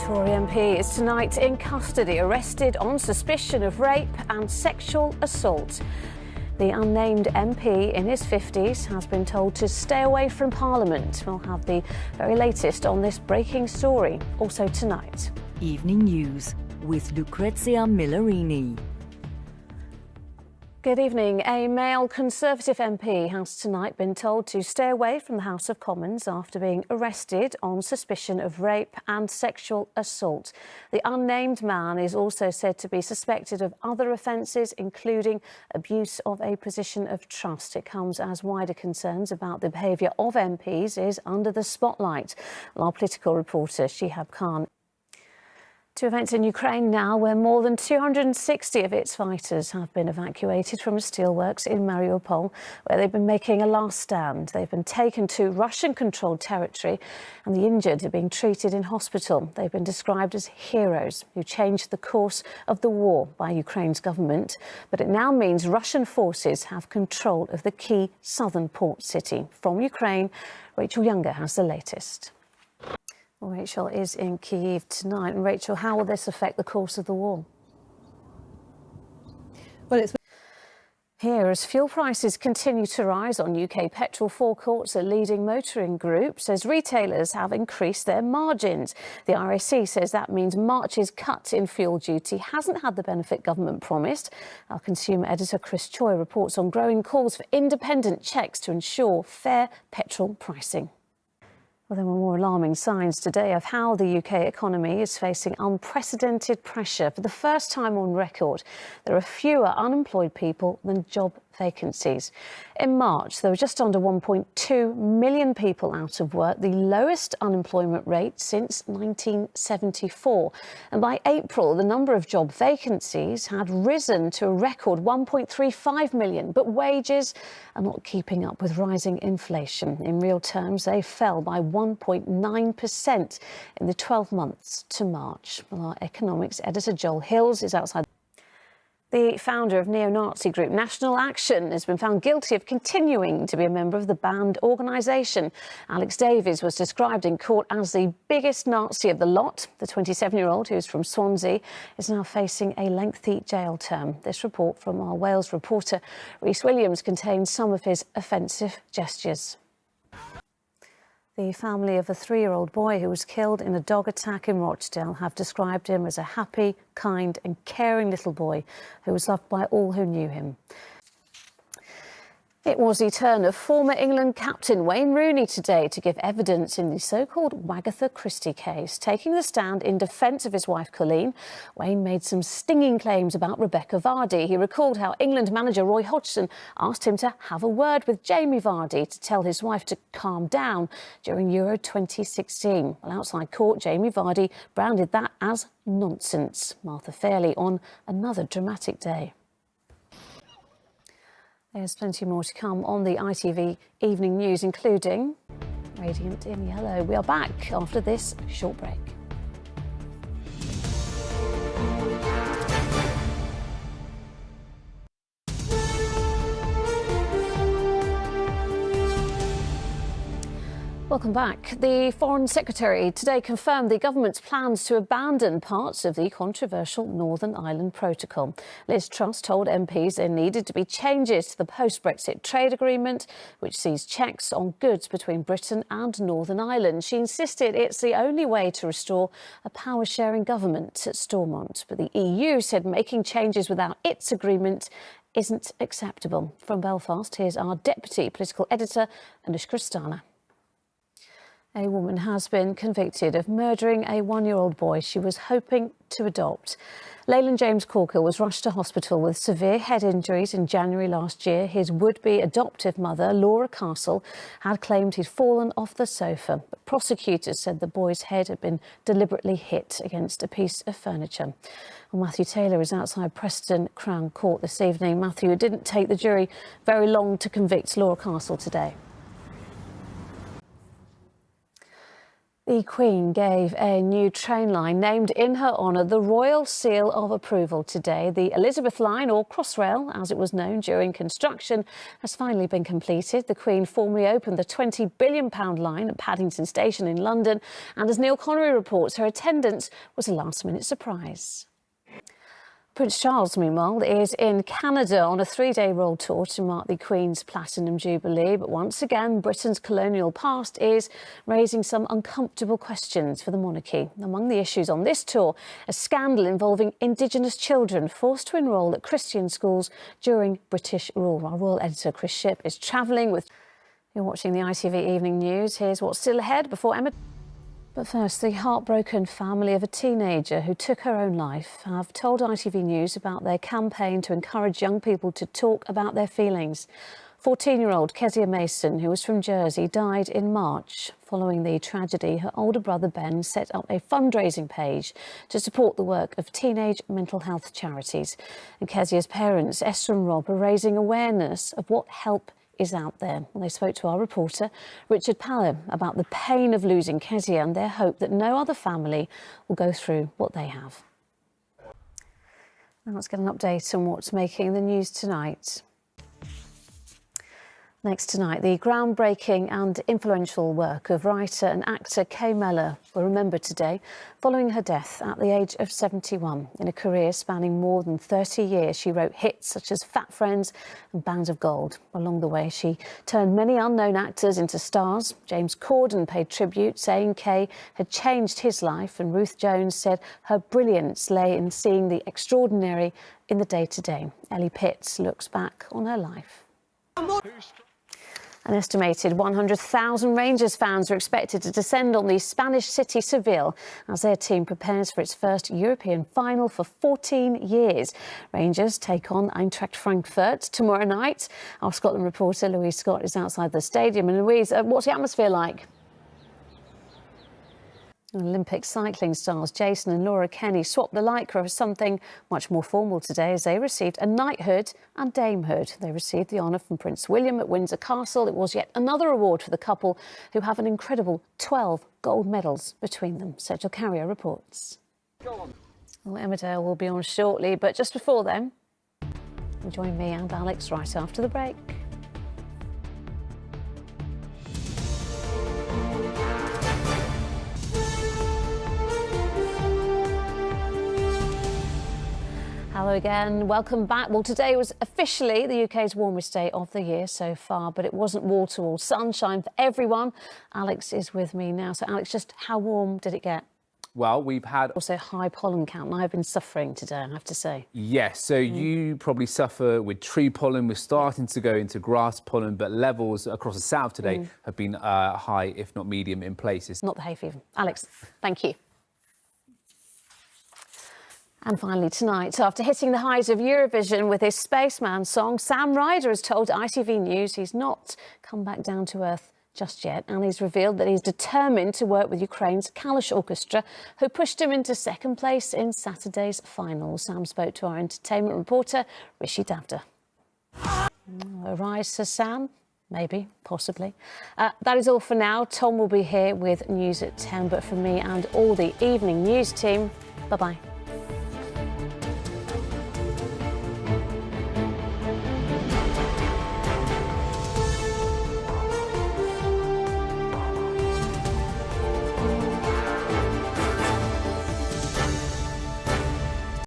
Tory MP is tonight in custody, arrested on suspicion of rape and sexual assault. The unnamed MP in his 50s has been told to stay away from Parliament. We'll have the very latest on this breaking story also tonight. Evening News with Lucrezia Millarini. Good evening. A male Conservative MP has tonight been told to stay away from the House of Commons after being arrested on suspicion of rape and sexual assault. The unnamed man is also said to be suspected of other offences, including abuse of a position of trust. It comes as wider concerns about the behaviour of MPs is under the spotlight. Our political reporter, Shihab Khan. To events in Ukraine now, where more than 260 of its fighters have been evacuated from a steelworks in Mariupol, where they've been making a last stand. They've been taken to Russian-controlled territory, and the injured are being treated in hospital. They've been described as heroes who changed the course of the war by Ukraine's government. But it now means Russian forces have control of the key southern port city. From Ukraine, Rachel Younger has the latest. Well, Rachel is in Kyiv tonight. And Rachel, how will this affect the course of the war? Well, it's here, as fuel prices continue to rise on UK petrol forecourts, a leading motoring group says retailers have increased their margins. The RAC says that means March's cut in fuel duty hasn't had the benefit government promised. Our consumer editor Chris Choi reports on growing calls for independent checks to ensure fair petrol pricing. Well, there were more alarming signs today of how the UK economy is facing unprecedented pressure. For the first time on record, there are fewer unemployed people than job vacancies. In March, there were just under 1.2 million people out of work, the lowest unemployment rate since 1974. And by April, the number of job vacancies had risen to a record 1.35 million, but wages are not keeping up with rising inflation. In real terms, they fell by 1.9% in the 12 months to March. Well, our economics editor Joel Hills is outside. The founder of neo-Nazi group National Action has been found guilty of continuing to be a member of the banned organisation. Alex Davies was described in court as the biggest Nazi of the lot. The 27-year-old, who's from Swansea, is now facing a lengthy jail term. This report from our Wales reporter Rhys Williams contains some of his offensive gestures. The family of a 3-year-old boy who was killed in a dog attack in Rochdale have described him as a happy, kind and caring little boy who was loved by all who knew him. It was the turn of former England captain Wayne Rooney today to give evidence in the so-called Wagatha Christie case. Taking the stand in defence of his wife Colleen, Wayne made some stinging claims about Rebecca Vardy. He recalled how England manager Roy Hodgson asked him to have a word with Jamie Vardy to tell his wife to calm down during Euro 2016. Well, outside court, Jamie Vardy branded that as nonsense. Martha Fairley on another dramatic day. There's plenty more to come on the ITV Evening News, including Radiant in Yellow. We are back after this short break. Welcome back. The Foreign Secretary today confirmed the government's plans to abandon parts of the controversial Northern Ireland Protocol. Liz Truss told MPs there needed to be changes to the post-Brexit trade agreement, which sees checks on goods between Britain and Northern Ireland. She insisted it's the only way to restore a power-sharing government at Stormont. But the EU said making changes without its agreement isn't acceptable. From Belfast, here's our Deputy Political Editor, Anushka Rastana. A woman has been convicted of murdering a 1-year-old boy she was hoping to adopt. Leyland James Corker was rushed to hospital with severe head injuries in January last year. His would-be adoptive mother, Laura Castle, had claimed he'd fallen off the sofa. But prosecutors said the boy's head had been deliberately hit against a piece of furniture. Well, Matthew Taylor is outside Preston Crown Court this evening. Matthew, it didn't take the jury very long to convict Laura Castle today. The Queen gave a new train line named in her honour the Royal Seal of Approval today. The Elizabeth Line, or Crossrail as it was known during construction, has finally been completed. The Queen formally opened the £20 billion line at Paddington Station in London, and as Neil Connery reports, her attendance was a last-minute surprise. Prince Charles, meanwhile, is in Canada on a 3-day world tour to mark the Queen's Platinum Jubilee. But once again, Britain's colonial past is raising some uncomfortable questions for the monarchy. Among the issues on this tour, a scandal involving Indigenous children forced to enrol at Christian schools during British rule. Our royal editor, Chris Shipp, is travelling with... You're watching the ITV Evening News. Here's what's still ahead before Emma... But first, the heartbroken family of a teenager who took her own life have told ITV News about their campaign to encourage young people to talk about their feelings. 14-year-old Kezia Mason, who was from Jersey, died in March. Following the tragedy, her older brother Ben set up a fundraising page to support the work of teenage mental health charities. And Kezia's parents, Esther and Rob, are raising awareness of what help is out there. Well, they spoke to our reporter, Richard Palmer, about the pain of losing Kezia and their hope that no other family will go through what they have. Now let's get an update on what's making the news tonight. Next tonight, the groundbreaking and influential work of writer and actor Kay Mellor will remembered today following her death at the age of 71. In a career spanning more than 30 years, she wrote hits such as Fat Friends and Bands of Gold. Along the way, she turned many unknown actors into stars. James Corden paid tribute, saying Kay had changed his life, and Ruth Jones said her brilliance lay in seeing the extraordinary in the day-to-day. Ellie Pitts looks back on her life. An estimated 100,000 Rangers fans are expected to descend on the Spanish city Seville as their team prepares for its first European final for 14 years. Rangers take on Eintracht Frankfurt tomorrow night. Our Scotland reporter Louise Scott is outside the stadium. And Louise, what's the atmosphere like? Olympic cycling stars Jason and Laura Kenny swapped the lycra for something much more formal today as they received a knighthood and damehood. They received the honour from Prince William at Windsor Castle. It was yet another award for the couple, who have an incredible 12 gold medals between them. Sergio Carrier reports. Well, Emmerdale will be on shortly, but just before then, join me and Alex right after the break. Hello again, welcome back. Well, today was officially the UK's warmest day of the year so far, but it wasn't wall-to-wall sunshine for everyone. Alex is with me now. So, Alex, just how warm did it get? Well, we've had also high pollen count, and I've been suffering today, I have to say. Yes, so you probably suffer with tree pollen. We're starting to go into grass pollen, but levels across the south today have been high, if not medium, in places. Not the hay fever. Alex, thank you. And finally tonight, after hitting the highs of Eurovision with his Spaceman song, Sam Ryder has told ITV News he's not come back down to earth just yet, and he's revealed that he's determined to work with Ukraine's Kalish Orchestra, who pushed him into second place in Saturday's final. Sam spoke to our entertainment reporter, Rishi Davda. A rise to Sam? Maybe, possibly. That is all for now. Tom will be here with news at 10, but from me and all the evening news team, bye-bye.